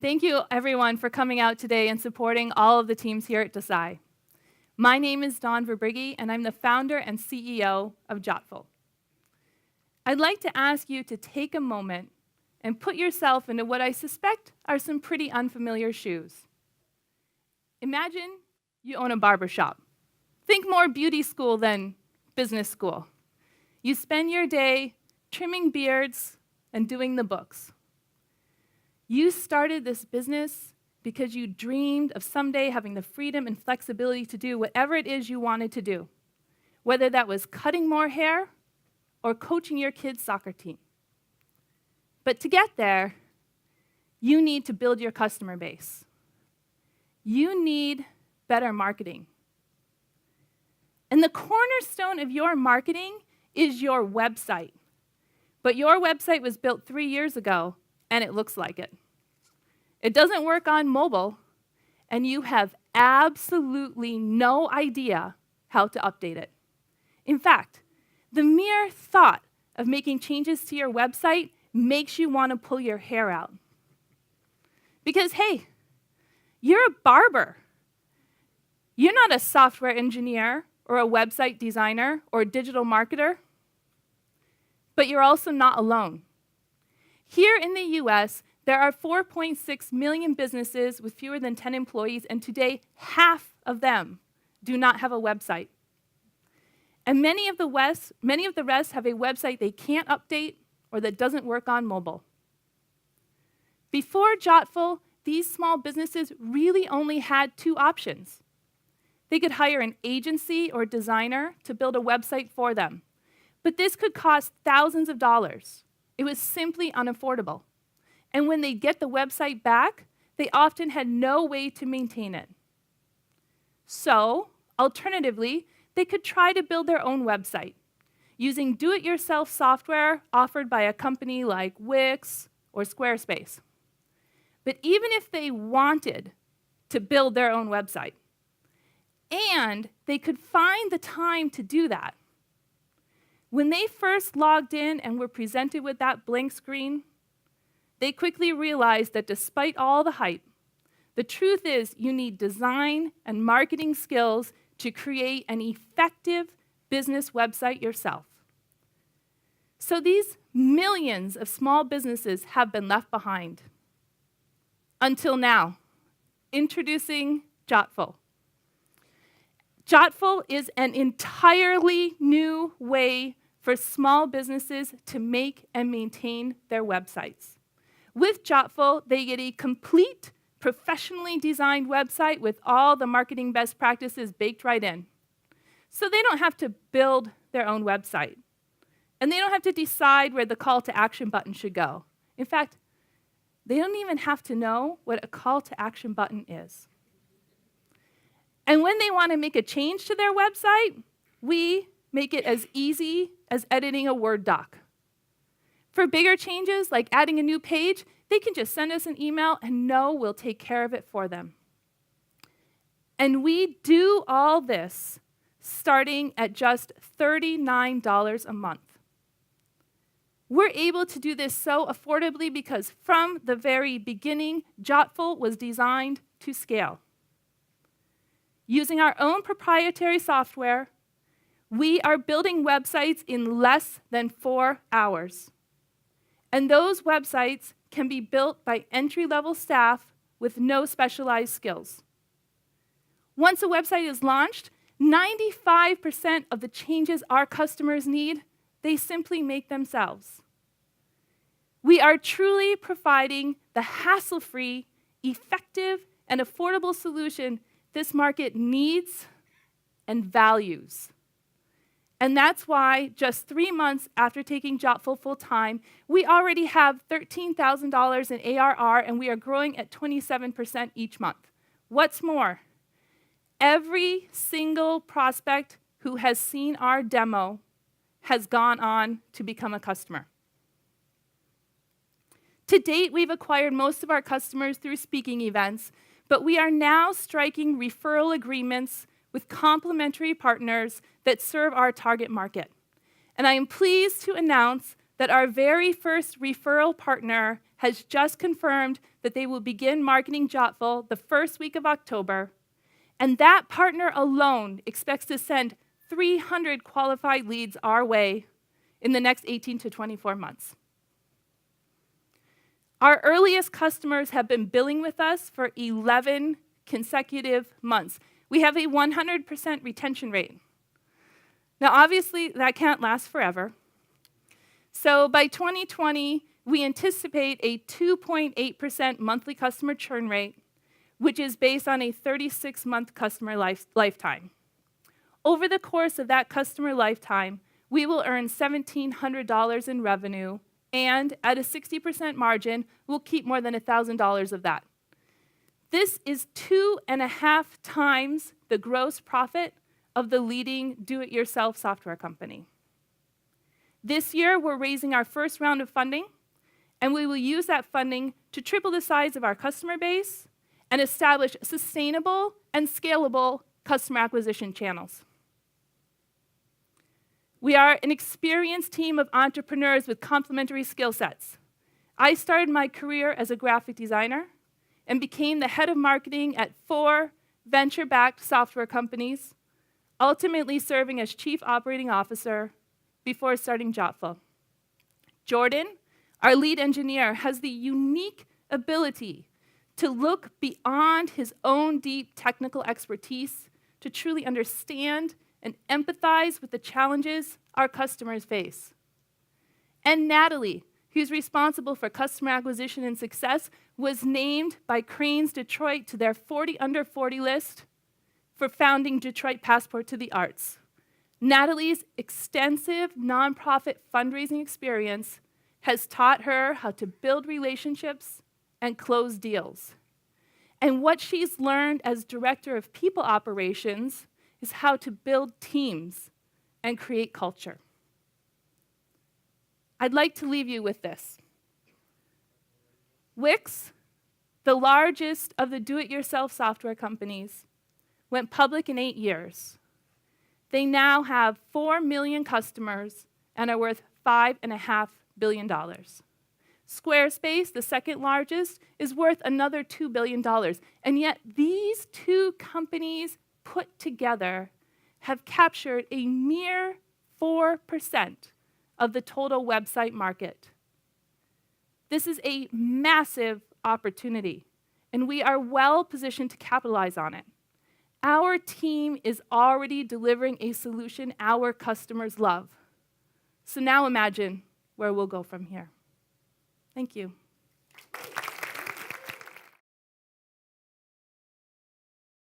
Thank you, everyone, for coming out today and supporting all of the teams here at Desai. My name is Dawn Verbrigge, and I'm the founder and CEO of Jottful. I'd like to ask you to take a moment and put yourself into what I suspect are some pretty unfamiliar shoes. Imagine you own a barber shop. Think more beauty school than business school. You spend your day trimming beards and doing the books. You started this business because you dreamed of someday having the freedom and flexibility to do whatever it is you wanted to do, whether that was cutting more hair or coaching your kids' soccer team. But to get there, you need to build your customer base. You need better marketing. And the cornerstone of your marketing is your website. But your website was built 3 years ago, and it looks like it. It doesn't work on mobile, and you have absolutely no idea how to update it. In fact, the mere thought of making changes to your website makes you want to pull your hair out. Because, hey, you're a barber. You're not a software engineer or a website designer or a digital marketer, but you're also not alone. Here in the US, there are 4.6 million businesses with fewer than 10 employees, and today, half of them do not have a website. And many of the rest have a website they can't update or that doesn't work on mobile. Before Jottful, these small businesses really only had 2 options. They could hire an agency or designer to build a website for them, but this could cost thousands of dollars. It was simply unaffordable. And when they get the website back, they often had no way to maintain it. So, alternatively, they could try to build their own website using do-it-yourself software offered by a company like Wix or Squarespace. But even if they wanted to build their own website, and they could find the time to do that, when they first logged in and were presented with that blank screen, they quickly realized that despite all the hype, the truth is you need design and marketing skills to create an effective business website yourself. So these millions of small businesses have been left behind. Until now, introducing Jottful. Jottful is an entirely new way for small businesses to make and maintain their websites. With Jottful, they get a complete, professionally designed website with all the marketing best practices baked right in. So they don't have to build their own website. And they don't have to decide where the call to action button should go. In fact, they don't even have to know what a call to action button is. And when they want to make a change to their website, we make it as easy as editing a Word doc. For bigger changes, like adding a new page, they can just send us an email and know we'll take care of it for them. And we do all this starting at just $39 a month. We're able to do this so affordably because from the very beginning, Jottful was designed to scale. Using our own proprietary software, we are building websites in less than 4 hours. And those websites can be built by entry-level staff with no specialized skills. Once a website is launched, 95% of the changes our customers need, they simply make themselves. We are truly providing the hassle-free, effective, and affordable solution this market needs and values. And that's why just 3 months after taking Jottful full-time, we already have $13,000 in ARR, and we are growing at 27% each month. What's more, every single prospect who has seen our demo has gone on to become a customer. To date, we've acquired most of our customers through speaking events, but we are now striking referral agreements with complementary partners that serve our target market. And I am pleased to announce that our very first referral partner has just confirmed that they will begin marketing Jottful the first week of October, and that partner alone expects to send 300 qualified leads our way in the next 18 to 24 months. Our earliest customers have been billing with us for 11 consecutive months. We have a 100% retention rate. Now, obviously, that can't last forever. So by 2020, we anticipate a 2.8% monthly customer churn rate, which is based on a 36-month customer lifetime. Over the course of that customer lifetime, we will earn $1,700 in revenue, and at a 60% margin, we'll keep more than $1,000 of that. This is 2.5 times the gross profit of the leading do-it-yourself software company. This year, we're raising our first round of funding, and we will use that funding to triple the size of our customer base and establish sustainable and scalable customer acquisition channels. We are an experienced team of entrepreneurs with complementary skill sets. I started my career as a graphic designer and became the head of marketing at 4 venture-backed software companies, ultimately serving as chief operating officer before starting Jottful. Jordan, our lead engineer, has the unique ability to look beyond his own deep technical expertise to truly understand and empathize with the challenges our customers face. And Natalie, who's responsible for customer acquisition and success, was named by Crain's Detroit to their 40 under 40 list for founding Detroit Passport to the Arts. Natalie's extensive nonprofit fundraising experience has taught her how to build relationships and close deals. And what she's learned as director of people operations is how to build teams and create culture. I'd like to leave you with this. Wix, the largest of the do-it-yourself software companies, went public in 8 years. They now have 4 million customers and are worth $5.5 billion. Squarespace, the second largest, is worth another $2 billion. And yet these two companies put together have captured a mere 4% of the total website market. This is a massive opportunity, and we are well positioned to capitalize on it. Our team is already delivering a solution our customers love. So now imagine where we'll go from here. Thank you.